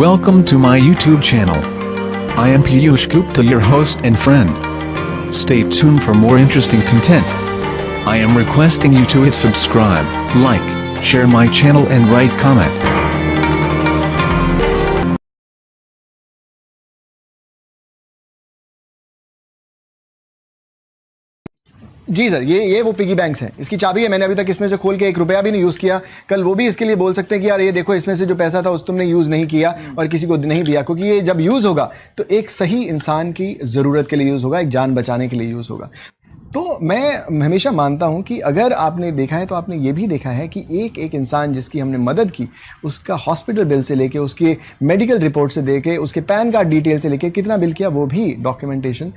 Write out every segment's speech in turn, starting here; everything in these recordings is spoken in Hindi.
Welcome to my YouTube channel. I am Piyush Gupta, your host and friend. Stay tuned for more interesting content. I am requesting you to hit subscribe, like, share my channel and write comment. जी सर, ये वो पिगी बैंक्स हैं। इसकी चाबी है। मैंने अभी तक इसमें से खोल के 1 रुपया भी नहीं यूज़ किया। कल वो भी इसके लिए बोल सकते हैं कि यार ये देखो, इसमें से जो पैसा था उस तुमने यूज़ नहीं किया और किसी को नहीं दिया, क्योंकि ये जब यूज़ होगा तो एक सही इंसान की ज़रूरत के लिए यूज़ होगा, एक जान बचाने के लिए यूज़ होगा। तो मैं हमेशा मानता हूं कि अगर आपने देखा है तो आपने ये भी देखा है कि एक इंसान जिसकी हमने मदद की, उसका हॉस्पिटल बिल से लेके, उसके मेडिकल रिपोर्ट से लेके, उसके पैन कार्ड डिटेल से लेके कितना बिल किया, वो भी डॉक्यूमेंटेशन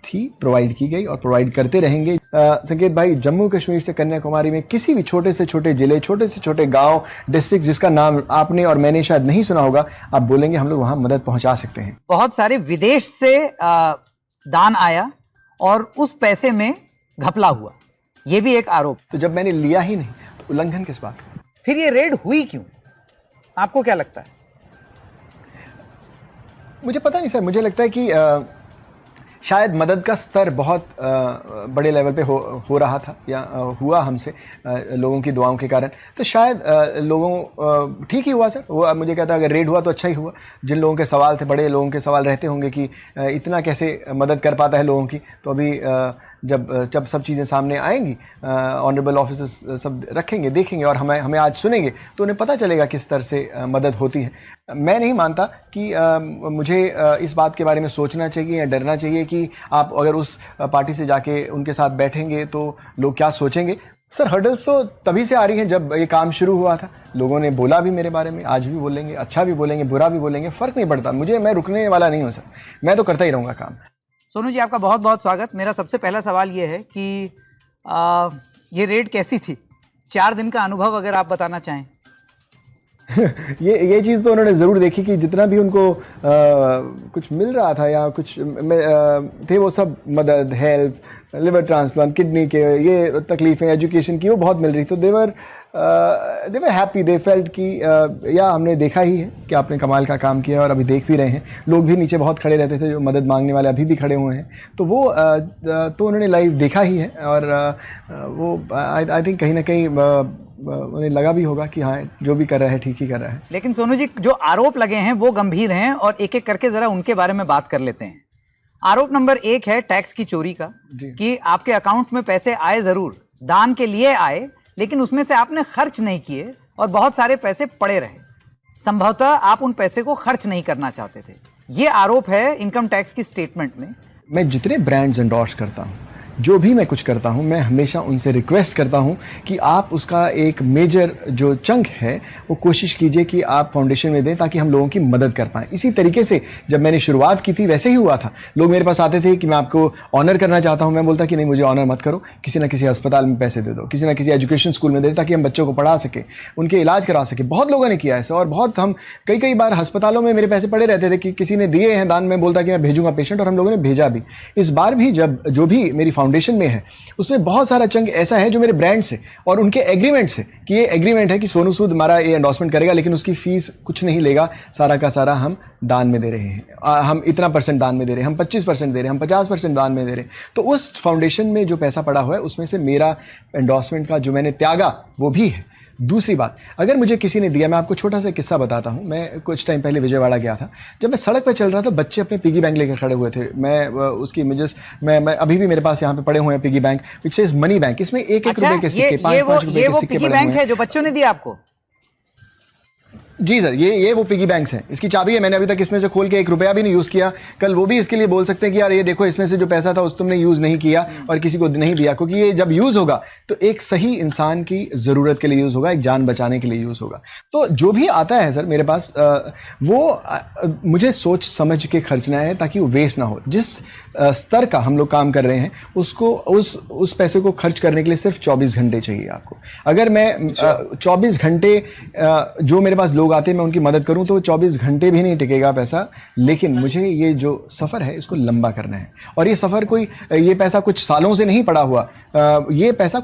थी, प्रोवाइड की गई और प्रोवाइड करते रहेंगे। संकेत भाई, जम्मू कश्मीर से कन्याकुमारी में किसी भी छोटे से छोटे जिले, छोटे से छोटे गांव, डिस्ट्रिक्ट जिसका नाम आपने और मैंने शायद नहीं सुना होगा, आप बोलेंगे हम लोग वहां मदद पहुंचा सकते हैं। बहुत सारे विदेश से दान आया और उस पैसे में घपला हुआ, ये भी एक आरोप। तो जब मैंने लिया ही नहीं तो उल्लंघन किस बात का? फिर ये रेड हुई क्यों, आपको क्या लगता है? मुझे पता नहीं सर, मुझे लगता है कि शायद मदद का स्तर बहुत बड़े लेवल पे हो रहा था या हुआ हमसे लोगों की दुआओं के कारण। तो शायद लोगों ठीक ही हुआ सर। वो मुझे कहता है अगर रेड हुआ तो अच्छा ही हुआ। जिन लोगों के सवाल थे, बड़े लोगों के सवाल रहते होंगे कि इतना कैसे मदद कर पाता है लोगों की, तो अभी जब सब चीज़ें सामने आएंगी, ऑनरेबल ऑफिसर्स सब रखेंगे, देखेंगे और हमें आज सुनेंगे, तो उन्हें पता चलेगा किस तरह से मदद होती है। मैं नहीं मानता कि मुझे इस बात के बारे में सोचना चाहिए या डरना चाहिए कि आप अगर उस पार्टी से जाके उनके साथ बैठेंगे तो लोग क्या सोचेंगे। सर, हर्डल्स तो तभी से आ रही हैं जब ये काम शुरू हुआ था। लोगों ने बोला भी मेरे बारे में, आज भी बोलेंगे, अच्छा भी बोलेंगे, बुरा भी बोलेंगे, फ़र्क नहीं पड़ता मुझे। मैं रुकने वाला नहीं हूँ सर, मैं तो करता ही रहूँगा काम। सोनू जी, आपका बहुत बहुत स्वागत। मेरा सबसे पहला सवाल ये है कि ये रेड कैसी थी? 4 दिन का अनुभव अगर आप बताना चाहें। ये चीज़ तो उन्होंने ज़रूर देखी कि जितना भी उनको कुछ मिल रहा था या कुछ थे, वो सब मदद, हेल्प, लिवर ट्रांसप्लांट, किडनी के ये तकलीफ़ें, एजुकेशन की, वो बहुत मिल रही। तो दे वर हैप्पी, दे फेल्ट कि या हमने देखा ही है कि आपने कमाल का काम किया और अभी देख भी रहे हैं। लोग भी नीचे बहुत खड़े रहते थे, जो मदद मांगने वाले अभी भी खड़े हुए हैं। तो वो तो उन्होंने लाइव देखा ही है और वो आई थिंक कहीं ना कहीं उन्हें लगा भी होगा कि हाँ, जो भी कर रहा है ठीक ही कर रहा है। लेकिन सोनू जी, जो आरोप लगे हैं वो गंभीर हैं और एक एक करके जरा उनके बारे में बात कर लेते हैं। आरोप नंबर 1 है टैक्स की चोरी का, कि आपके अकाउंट में पैसे आए, जरूर दान के लिए आए, लेकिन उसमें से आपने खर्च नहीं किए और बहुत सारे पैसे पड़े रहे। संभवतः आप उन पैसे को खर्च नहीं करना चाहते थे। ये आरोप है इनकम टैक्स की स्टेटमेंट में। मैं जितने ब्रांड्स एंडोर्स करता हूँ, जो भी मैं कुछ करता हूं, मैं हमेशा उनसे रिक्वेस्ट करता हूं कि आप उसका एक मेजर जो चंक है वो कोशिश कीजिए कि आप फाउंडेशन में दें, ताकि हम लोगों की मदद कर पाएं। इसी तरीके से जब मैंने शुरुआत की थी वैसे ही हुआ था। लोग मेरे पास आते थे कि मैं आपको ऑनर करना चाहता हूं। मैं बोलता कि नहीं, मुझे ऑनर मत करो, किसी ना किसी अस्पताल में पैसे दे दो, किसी ना किसी एजुकेशन स्कूल में दे दो, ताकि हम बच्चों को पढ़ा सके, उनके इलाज करा सके। बहुत लोगों ने किया ऐसा और बहुत हम कई बार अस्पतालों में मेरे पैसे पड़े रहते थे कि किसी ने दिए हैं दान में, बोलता कि मैं भेजूंगा पेशेंट, और हम लोगों ने भेजा भी। इस बार भी जब जो भी मेरी फाउंडेशन में है उसमें बहुत सारा चंक ऐसा है जो मेरे ब्रांड से और उनके एग्रीमेंट से, कि ये एग्रीमेंट है कि सोनू सूद हमारा ये एंडोर्समेंट करेगा, लेकिन उसकी फीस कुछ नहीं लेगा, सारा का सारा हम दान में दे रहे हैं। हम इतना % दान में दे रहे हैं, हम 25% दे रहे हैं, हम 50% दान में दे रहे हैं। तो उस फाउंडेशन में जो पैसा पड़ा हुआ है उसमें से मेरा एंडोर्समेंट का जो मैंने त्यागा वो भी है। दूसरी बात, अगर मुझे किसी ने दिया, मैं आपको छोटा सा किस्सा बताता हूँ। मैं कुछ टाइम पहले विजयवाड़ा गया था। जब मैं सड़क पर चल रहा था, बच्चे अपने पिगी बैंक लेकर खड़े हुए थे। मैं उसकी इमेजेस मैं अभी भी मेरे पास यहाँ पे पड़े हुए हैं, piggy bank which is money bank. इसमें 1-1 रुपए के सिक्के, 5-5 रुपए के सिक्के पड़े हुए हैं। है जो बच्चों ने दिया आपको? जी सर, ये वो पिगी बैंक्स हैं। इसकी चाबी है। मैंने अभी तक इसमें से खोल के 1 रुपया भी नहीं यूज़ किया। कल वो भी इसके लिए बोल सकते हैं कि यार ये देखो, इसमें से जो पैसा था उस तुमने यूज़ नहीं किया और किसी को नहीं दिया, क्योंकि ये जब यूज़ होगा तो एक सही इंसान की ज़रूरत के लिए यूज़ होगा, एक जान बचाने के लिए यूज़ होगा। तो जो भी आता है सर मेरे पास, वो मुझे सोच समझ के खर्चना है, ताकि वो वेस्ट ना हो। जिस स्तर का हम लोग काम कर रहे हैं उसको उस पैसे को खर्च करने के लिए सिर्फ 24 घंटे चाहिए आपको। अगर मैं 24 घंटे जो मेरे पास लोग आते हैं मैं उनकी मदद करूं तो 24 घंटे भी नहीं टिकेगा पैसा। लेकिन मुझे ये जो सफ़र है इसको लंबा करना है, और ये सफ़र ये पैसा कुछ सालों से नहीं पड़ा हुआ। ये पैसा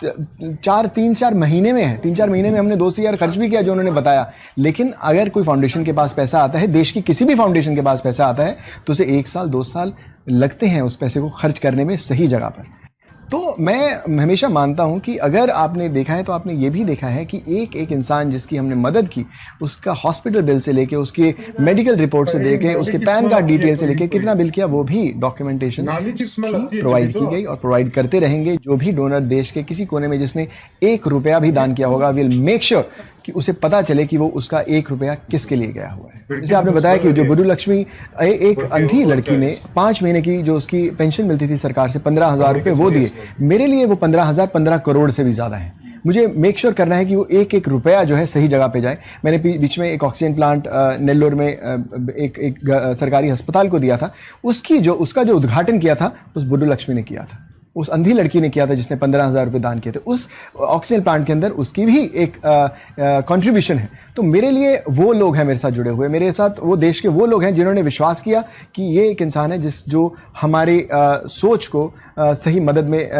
तीन चार महीने में है। 3-4 महीने में हमने 2 से यार खर्च भी किया जो उन्होंने बताया। लेकिन अगर कोई फाउंडेशन के पास पैसा आता है, देश की किसी भी फाउंडेशन के पास पैसा आता है, तो उसे 1 साल 2 साल लगते हैं उस पैसे को खर्च करने में सही जगह पर। तो मैं हमेशा मानता हूं कि अगर आपने देखा है तो आपने ये भी देखा है कि एक एक इंसान जिसकी हमने मदद की, उसका हॉस्पिटल बिल से लेके, उसके मेडिकल रिपोर्ट से लेके, उसके पैन कार्ड डिटेल से लेके कितना बिल किया, वो भी डॉक्यूमेंटेशन प्रोवाइड की गई और प्रोवाइड करते रहेंगे। जो भी डोनर देश के किसी कोने में जिसने 1 रुपया भी दान किया होगा, विल मेक श्योर कि उसे पता चले कि वो उसका 1 रुपया किसके लिए गया हुआ है। जैसे आपने बताया कि जो बुड्ढू लक्ष्मी, एक अंधी लड़की ने 5 महीने की जो उसकी पेंशन मिलती थी सरकार से 15,000 रुपए वो दिए। मेरे लिए वो 15,000 15 करोड़ से भी ज्यादा है। मुझे मेक श्योर करना है कि वो एक रुपया जो है सही जगह पे जाए। मैंने बीच में एक ऑक्सीजन प्लांट नेल्लोर में एक सरकारी अस्पताल को दिया था। उसका जो उद्घाटन किया था उस बुड्ढू लक्ष्मी ने किया था, उस अंधी लड़की ने किया था जिसने 15,000 रुपए दान किए थे। उस ऑक्सीजन प्लांट के अंदर उसकी भी एक कंट्रीब्यूशन है। तो मेरे लिए वो लोग हैं मेरे साथ जुड़े हुए, मेरे साथ वो देश के वो लोग हैं जिन्होंने विश्वास किया कि ये एक इंसान है जो हमारी सोच को सही मदद में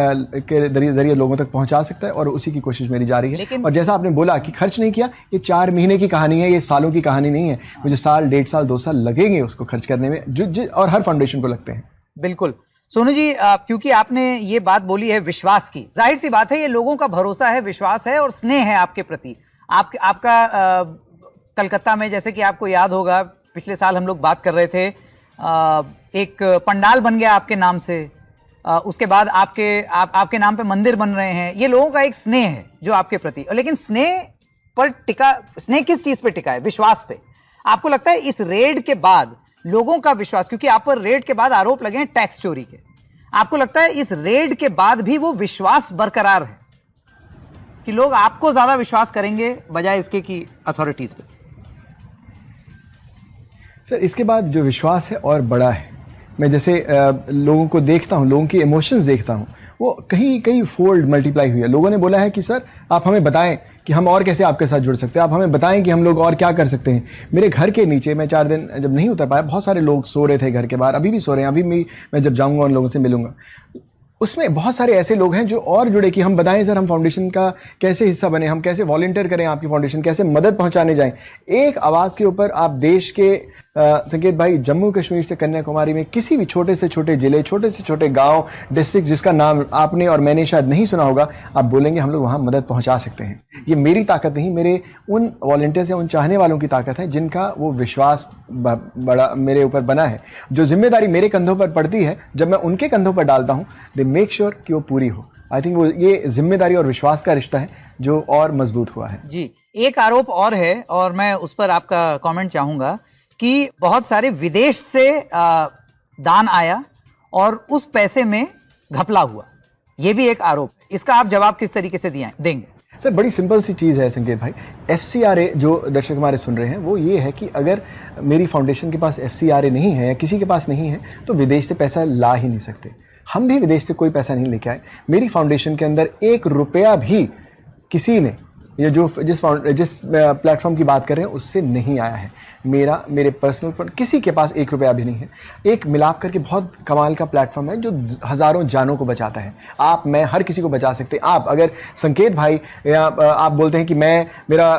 के जरिए लोगों तक पहुंचा सकता है, और उसी की कोशिश मेरी जारी है। और जैसा आपने बोला कि खर्च नहीं किया, ये 4 महीने की कहानी है, ये सालों की कहानी नहीं है। मुझे साल, 1.5 साल, 2 साल लगेंगे उसको खर्च करने में, और हर फाउंडेशन को लगते हैं। बिल्कुल सोनू जी, क्योंकि आपने ये बात बोली है विश्वास की, जाहिर सी बात है ये लोगों का भरोसा है, विश्वास है और स्नेह है आपके प्रति। आपका कलकत्ता में, जैसे कि आपको याद होगा, पिछले साल हम लोग बात कर रहे थे, एक पंडाल बन गया आपके नाम से, उसके बाद आपके नाम पे मंदिर बन रहे हैं। ये लोगों का एक स्नेह है जो आपके प्रति, लेकिन स्नेह किस चीज पे टिका है? विश्वास पे। आपको लगता है इस रेड के बाद लोगों का विश्वास, क्योंकि आप पर रेड के बाद आरोप लगे हैं टैक्स चोरी के, आपको लगता है इस रेड के बाद भी वो विश्वास बरकरार है कि लोग आपको ज्यादा विश्वास करेंगे बजाय इसके कि अथॉरिटीज पे? सर, इसके बाद जो विश्वास है और बड़ा है। मैं जैसे लोगों को देखता हूं, लोगों के इमोशंस देखता हूं, वो कहीं फोल्ड मल्टीप्लाई हुई है। लोगों ने बोला है कि सर आप हमें बताएं कि हम और कैसे आपके साथ जुड़ सकते हैं, आप हमें बताएं कि हम लोग और क्या कर सकते हैं। मेरे घर के नीचे मैं 4 दिन जब नहीं उतर पाया, बहुत सारे लोग सो रहे थे घर के बाहर, अभी भी सो रहे हैं। अभी मैं जब जाऊंगा उन लोगों से मिलूंगा, उसमें बहुत सारे ऐसे लोग हैं जो और जुड़े कि हम बताएं सर हम फाउंडेशन का कैसे हिस्सा बने, हम कैसे वॉलंटियर करें आपकी फाउंडेशन, कैसे मदद पहुंचाने जाएं। एक आवाज के ऊपर आप देश के संकेत भाई, जम्मू कश्मीर से कन्याकुमारी में किसी भी छोटे से छोटे जिले, छोटे से छोटे गांव, डिस्ट्रिक्ट जिसका नाम आपने और मैंने शायद नहीं सुना होगा, आप बोलेंगे हम लोग वहां मदद पहुंचा सकते हैं। ये मेरी ताकत नहीं, मेरे उन वॉलंटियर्स या उन चाहने वालों की ताकत है जिनका वो विश्वास बड़ा मेरे ऊपर बना है। जो जिम्मेदारी मेरे कंधों पर पड़ती है, जब मैं उनके कंधों पर डालता हूं, दे मेक श्योर कि वो पूरी हो। आई थिंक वो ये जिम्मेदारी और विश्वास का रिश्ता है जो और मजबूत हुआ है। जी, एक आरोप और है और मैं उस पर आपका कमेंट चाहूंगा कि बहुत सारे विदेश से दान आया और उस पैसे में घपला हुआ, ये भी एक आरोप। इसका आप जवाब किस तरीके से देंगे? सर, बड़ी सिंपल सी चीज़ है संकेत भाई। FCRA जो दर्शक हमारे सुन रहे हैं वो ये है कि अगर मेरी फाउंडेशन के पास FCRA नहीं है या किसी के पास नहीं है तो विदेश से पैसा ला ही नहीं सकते। हम भी विदेश से कोई पैसा नहीं लेके आए। मेरी फाउंडेशन के अंदर 1 रुपया भी किसी ने, ये जिस प्लेटफॉर्म की बात कर रहे हैं उससे नहीं आया है। मेरे पर्सनल पर किसी के पास 1 रुपया भी नहीं है। एक मिलाप करके बहुत कमाल का प्लेटफॉर्म है जो हजारों जानों को बचाता है। आप, मैं, हर किसी को बचा सकते हैं। आप अगर संकेत भाई या आप बोलते हैं कि मेरा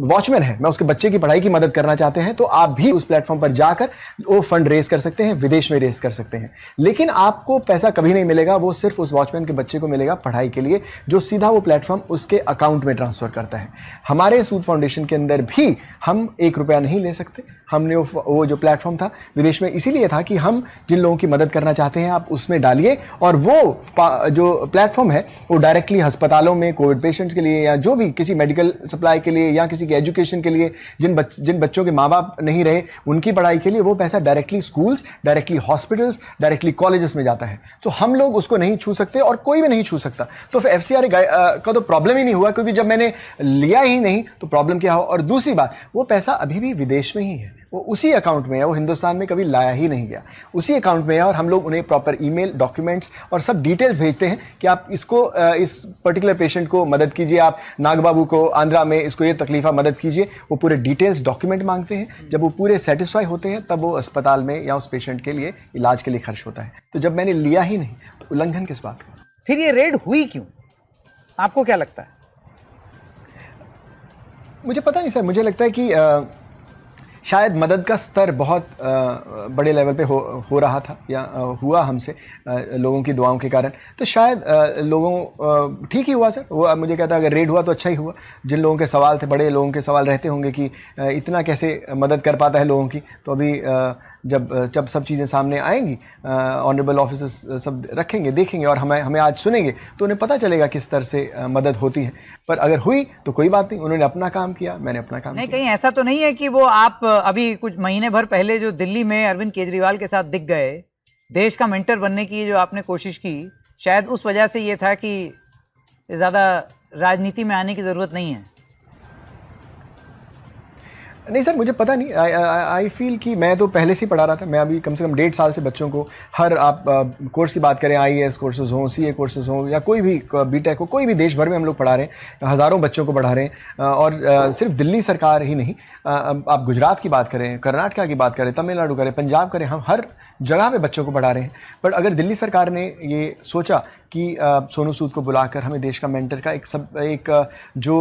वॉचमैन है, मैं उसके बच्चे की पढ़ाई की मदद करना चाहते हैं, तो आप भी उस प्लेटफॉर्म पर जाकर वो फंड रेज कर सकते हैं, विदेश में रेज कर सकते हैं। लेकिन आपको पैसा कभी नहीं मिलेगा, वो सिर्फ उस वॉचमैन के बच्चे को मिलेगा पढ़ाई के लिए, जो सीधा वो प्लेटफॉर्म उसके अकाउंट में ट्रांसफर करता है। हमारे सूद फाउंडेशन के अंदर भी हम 1 रुपया नहीं ले सकते। हमने वो जो प्लेटफॉर्म था विदेश में इसीलिए था कि हम जिन लोगों की मदद करना चाहते हैं आप उसमें डालिए, और वो जो प्लेटफॉर्म है वो डायरेक्टली अस्पतालों में कोविड पेशेंट्स के लिए या जो भी किसी मेडिकल सप्लाई के लिए या किसी के एजुकेशन के लिए, जिन बच्चों के माँ बाप नहीं रहे उनकी पढ़ाई के लिए, वो पैसा directly schools, directly hospitals, directly colleges में जाता है। तो हम लोग उसको नहीं छू सकते और कोई भी नहीं छू सकता। तो फिर FCRA का तो प्रॉब्लम ही नहीं हुआ, क्योंकि जब मैंने लिया ही नहीं तो प्रॉब्लम क्या हो। और दूसरी बात, वो पैसा अभी भी विदेश में ही है, वो उसी अकाउंट में है, वो हिंदुस्तान में कभी लाया ही नहीं गया, उसी अकाउंट में है। और हम लोग उन्हें प्रॉपर ईमेल, डॉक्यूमेंट्स और सब डिटेल्स भेजते हैं कि आप इसको, इस पर्टिकुलर पेशेंट को मदद कीजिए, आप नागबाबू को आंध्रा में इसको ये तकलीफा मदद कीजिए। वो पूरे डिटेल्स डॉक्यूमेंट मांगते हैं। जब वो पूरे सेटिस्फाई होते हैं तब वो अस्पताल में या उस पेशेंट के लिए इलाज के लिए खर्च होता है। तो जब मैंने लिया ही नहीं तो उल्लंघन किस बात का? फिर ये रेड हुई क्यों, आपको क्या लगता है? मुझे पता नहीं सर, मुझे लगता है कि शायद मदद का स्तर बहुत बड़े लेवल पे हो रहा था या हुआ हमसे लोगों की दुआओं के कारण, तो शायद लोगों ठीक ही हुआ सर। वो मुझे कहता है अगर रेड हुआ तो अच्छा ही हुआ। जिन लोगों के सवाल थे, बड़े लोगों के सवाल रहते होंगे कि इतना कैसे मदद कर पाता है लोगों की, तो अभी जब सब चीज़ें सामने आएंगी, ऑनरेबल ऑफिसर्स सब रखेंगे, देखेंगे और हमें आज सुनेंगे, तो उन्हें पता चलेगा किस तरह से मदद होती है। पर अगर हुई तो कोई बात नहीं, उन्होंने अपना काम किया, मैंने अपना काम नहीं किया। कहीं ऐसा तो नहीं है कि वो आप अभी कुछ महीने भर पहले जो दिल्ली में अरविंद केजरीवाल के साथ दिख गए, देश का मेंटर बनने की जो आपने कोशिश की, शायद उस वजह से ये था कि ज़्यादा राजनीति में आने की ज़रूरत नहीं है? नहीं सर, मुझे पता नहीं। आई फील कि मैं तो पहले से ही पढ़ा रहा था। मैं अभी कम से कम 1.5 साल से बच्चों को हर आप कोर्स की बात करें, IAS कोर्सेज हों, CA कोर्सेज हों या कोई भी BTech हो, कोई भी देश भर में हम लोग पढ़ा रहे हैं, हज़ारों बच्चों को पढ़ा रहे हैं। और सिर्फ दिल्ली सरकार ही नहीं, आप गुजरात की बात करें, कर्नाटका की बात करें, तमिलनाडु करें, पंजाब करें, हम हर जगह पे बच्चों को पढ़ा रहे हैं। बट अगर दिल्ली सरकार ने ये सोचा कि सोनू सूद को बुलाकर हमें देश का मेंटर का एक जो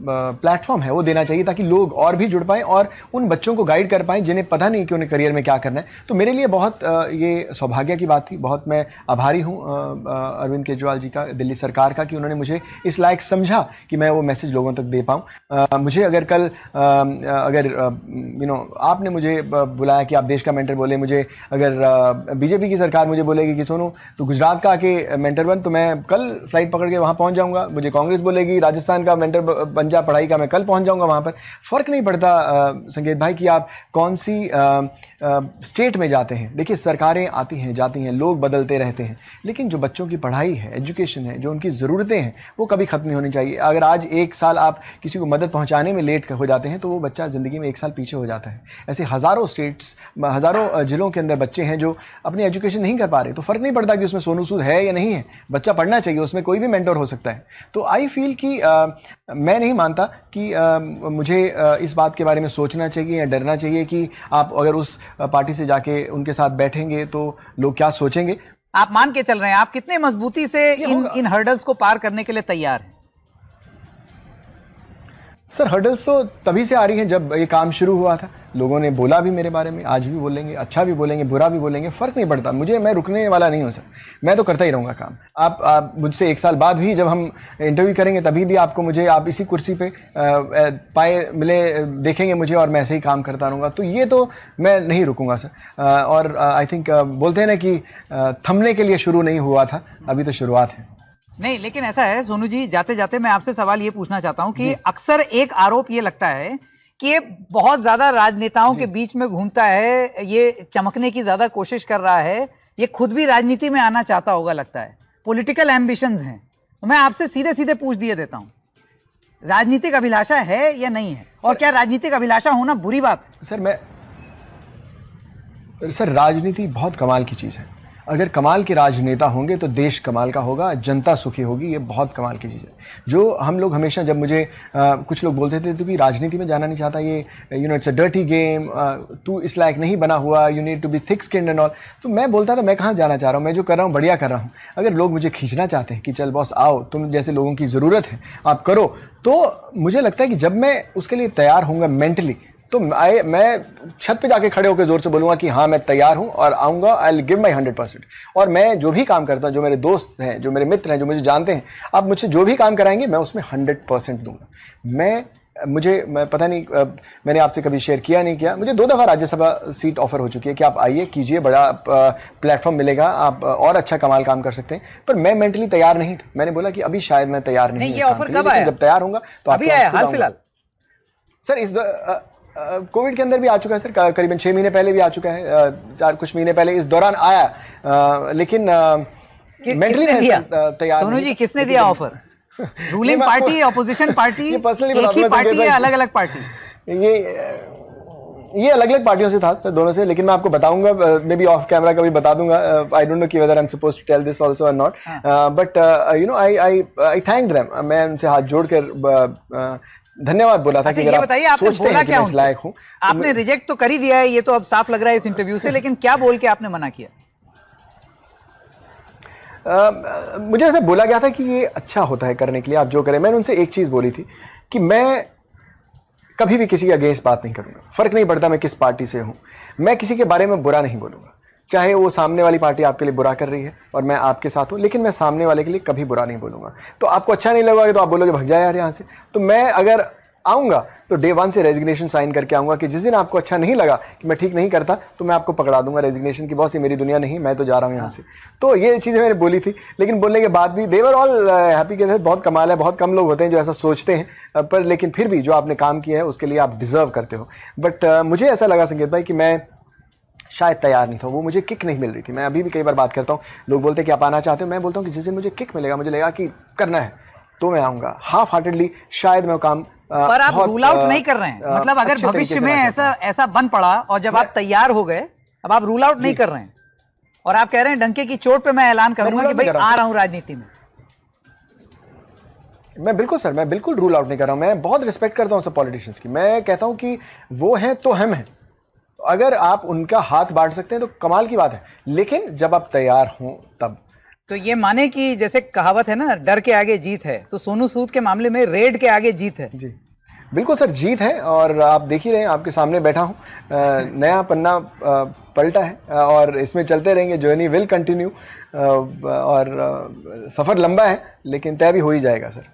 प्लेटफॉर्म है वो देना चाहिए, ताकि लोग और भी जुड़ पाएं और उन बच्चों को गाइड कर पाएं जिन्हें पता नहीं कि उन्हें करियर में क्या करना है। तो मेरे लिए बहुत ये सौभाग्य की बात थी। बहुत मैं आभारी हूँ अरविंद केजरीवाल जी का, दिल्ली सरकार का, कि उन्होंने मुझे इस लायक समझा कि मैं वो मैसेज लोगों तक दे पाऊँ। मुझे अगर कल अगर आपने मुझे बुलाया कि आप देश का मेंटर बोले, मुझे अगर बीजेपी की सरकार मुझे बोलेगी कि सोनू तो गुजरात का आके मेंटर बन, तो मैं कल फ्लाइट पकड़ के वहाँ पहुँच जाऊँगा। मुझे कांग्रेस बोलेगी राजस्थान का मेंटर बन जा पढ़ाई का, मैं कल पहुँच जाऊँगा वहाँ पर। फ़र्क नहीं पड़ता संकेत भाई कि आप कौन सी स्टेट में जाते हैं। देखिए, सरकारें आती हैं जाती हैं, लोग बदलते रहते हैं, लेकिन जो बच्चों की पढ़ाई है, एजुकेशन है, जो उनकी ज़रूरतें हैं, वो कभी ख़त्म नहीं होनी चाहिए। अगर आज 1 साल आप किसी को मदद पहुँचाने में लेट हो जाते हैं तो वो बच्चा ज़िंदगी में 1 साल पीछे हो जाता है। ऐसे हज़ारों स्टेट्स, हज़ारों ज़िलों के अंदर बच्चे हैं जो अपनी एजुकेशन नहीं कर पा रहे। तो फ़र्क नहीं पड़ता कि उसमें सोनू सूद है या नहीं है, बच्चा पढ़ना चाहिए, उसमें कोई भी मेंटर हो सकता है। तो आई फील कि मैं नहीं मानता कि मुझे इस बात के बारे में सोचना चाहिए या डरना चाहिए कि आप अगर उस पार्टी से जाके उनके साथ बैठेंगे तो लोग क्या सोचेंगे। आप मान के चल रहे हैं, आप कितने मजबूती से इन हर्डल्स को पार करने के लिए तैयार हैं? सर, हर्डल्स तो तभी से आ रही हैं जब ये काम शुरू हुआ था। लोगों ने बोला भी मेरे बारे में, आज भी बोलेंगे, अच्छा भी बोलेंगे, बुरा भी बोलेंगे, फ़र्क नहीं पड़ता मुझे। मैं रुकने वाला नहीं हूँ सर, मैं तो करता ही रहूँगा काम। आप मुझसे 1 साल बाद भी जब हम इंटरव्यू करेंगे तभी भी आपको मुझे, आप इसी कुर्सी पे पाए मिले देखेंगे मुझे, और मैं ऐसे ही काम करता रहूँगा। तो ये तो मैं नहीं रुकूँगा सर। और आई थिंक बोलते हैं ना कि थमने के लिए शुरू नहीं हुआ था, अभी तो शुरुआत है। नहीं, लेकिन ऐसा है सोनू जी, जाते जाते मैं आपसे सवाल ये पूछना चाहता हूं कि अक्सर एक आरोप ये लगता है कि ये बहुत ज्यादा राजनेताओं के बीच में घूमता है, ये चमकने की ज्यादा कोशिश कर रहा है, ये खुद भी राजनीति में आना चाहता होगा, लगता है पॉलिटिकल एम्बिशंस हैं। तो मैं आपसे सीधे सीधे पूछ दिए देता हूं, राजनीतिक अभिलाषा है या नहीं है, और क्या राजनीतिक अभिलाषा होना बुरी बात है? सर, राजनीति बहुत कमाल की चीज़ है। अगर कमाल के राजनेता होंगे तो देश कमाल का होगा, जनता सुखी होगी। ये बहुत कमाल की चीज़ है। जो हम लोग हमेशा, जब मुझे कुछ लोग बोलते थे तो कि राजनीति में जाना नहीं चाहता, ये इट्स अ डर्टी गेम, तू इस लायक नहीं बना हुआ, you need to be thick skinned and all. तो मैं बोलता था मैं कहाँ जाना चाह रहा हूँ, मैं जो कर रहा हूँ बढ़िया कर रहा हूँ। अगर लोग मुझे खींचना चाहते हैं कि चल बॉस आओ, तुम जैसे लोगों की ज़रूरत है, आप करो, तो मुझे लगता है कि जब मैं उसके लिए तैयार होऊंगा मेंटली, तो मैं छत पे जाके खड़े होकर जोर से बोलूँगा कि हाँ मैं तैयार हूँ और आऊँगा, आई विल गिव माई 100%। और मैं जो भी काम करता हूँ, जो मेरे दोस्त हैं, जो मेरे मित्र हैं, जो मुझे जानते हैं, आप मुझसे जो भी काम कराएंगे मैं उसमें 100% दूंगा। मैं पता नहीं, मैंने आपसे कभी शेयर किया नहीं किया, मुझे 2 दफ़ा राज्यसभा सीट ऑफर हो चुकी है कि आप आइए कीजिए, बड़ा प्लेटफॉर्म मिलेगा, आप और अच्छा कमाल काम कर सकते हैं। पर मैं मेंटली तैयार नहीं था। मैंने बोला कि अभी शायद मैं तैयार नहीं। ये ऑफर कब आया? जब तैयार होऊंगा तो अभी आया, हाल फिलहाल? सर, इस कोविड के अंदर भी आ चुका है सर, करीबन 6 महीने पहले भी आ चुका है, कुछ महीने पहले इस दौरान आया, लेकिन मेंटली तैयार। सोनू जी, किसने दिया offer? Ruling party, opposition party, एक ही पार्टी या अलग अलग पार्टी? ये अलग अलग पार्टियों से था सर, दोनों से। लेकिन मैं आपको बताऊंगा, मे बी ऑफ कैमरा कभी बता दूंगा। आई डोंट नो कि whether I am supposed to tell this also और not, but I thank them. मैं उनसे हाथ जोड़कर धन्यवाद बोला था। अच्छा, ये बताइए, आपने बोला क्या उनसे? आपने रिजेक्ट तो कर ही दिया है, ये तो अब साफ लग रहा है इस इंटरव्यू से, लेकिन क्या बोल के आपने मना किया? मुझे ऐसा बोला गया था कि ये अच्छा होता है करने के लिए, आप जो करें। मैंने उनसे एक चीज़ बोली थी कि मैं कभी भी किसी के अगेंस्ट बात नहीं करूँगा, फ़र्क नहीं पड़ता मैं किस पार्टी से हूँ, मैं किसी के बारे में बुरा नहीं बोलूँगा। चाहे वो सामने वाली पार्टी आपके लिए बुरा कर रही है और मैं आपके साथ हूँ, लेकिन मैं सामने वाले के लिए कभी बुरा नहीं बोलूँगा। तो आपको अच्छा नहीं लगेगा तो आप बोलोगे भग जाए यार यहाँ से। तो मैं अगर आऊँगा तो डे 1 से रेजिग्नेशन साइन करके आऊँगा कि जिस दिन आपको अच्छा नहीं लगा कि मैं ठीक नहीं करता तो मैं आपको पकड़ा दूंगा रेजिग्नेशन की, बहुत सी मेरी दुनिया नहीं, मैं तो जा रहा हूँ यहाँ से। तो ये चीज़ें मैंने बोली थी, लेकिन बोलने के बाद भी दे वर ऑल हैप्पी के साथ। बहुत कमाल है, बहुत कम लोग होते हैं जो ऐसा सोचते हैं, पर लेकिन फिर भी जो आपने काम किया है उसके लिए आप डिज़र्व करते हो। बट मुझे ऐसा लगा संकेत भाई कि मैं शायद तैयार नहीं था, वो मुझे किक नहीं मिल रही थी। मैं अभी भी कई बार बात करता हूँ, लोग बोलते हैं कि आप आना चाहते हो, मैं बोलता हूँ कि जिस दिन मुझे किक मिलेगा, मुझे लगेगा कि करना है तो मैं आऊँगा। हाफ हार्टेडली शायद मैं काम पर आप रूल आउट नहीं कर रहे हैं, मतलब अगर भविष्य में ऐसा बन पड़ा और जब आप तैयार हो गए, अब आप रूल आउट नहीं कर रहे हैं और आप कह रहे हैं डंके की चोट पे मैं ऐलान करूंगा कि भाई आ रहा हूं राजनीति में। मैं बिल्कुल सर, मैं बिल्कुल रूल आउट नहीं कर रहा हूं। मैं बहुत रिस्पेक्ट करता हूं सब पॉलिटिशियंस की। मैं कहता हूं कि वो हैं तो हम हैं, अगर आप उनका हाथ बांट सकते हैं तो कमाल की बात है, लेकिन जब आप तैयार हों तब। तो ये माने कि जैसे कहावत है ना, डर के आगे जीत है, तो सोनू सूद के मामले में रेड के आगे जीत है। जी बिल्कुल सर, जीत है। और आप देख ही रहे हैं, आपके सामने बैठा हूँ, नया पन्ना पलटा है और इसमें चलते रहेंगे। जर्नी विल कंटिन्यू और सफ़र लंबा है लेकिन तय भी हो ही जाएगा सर।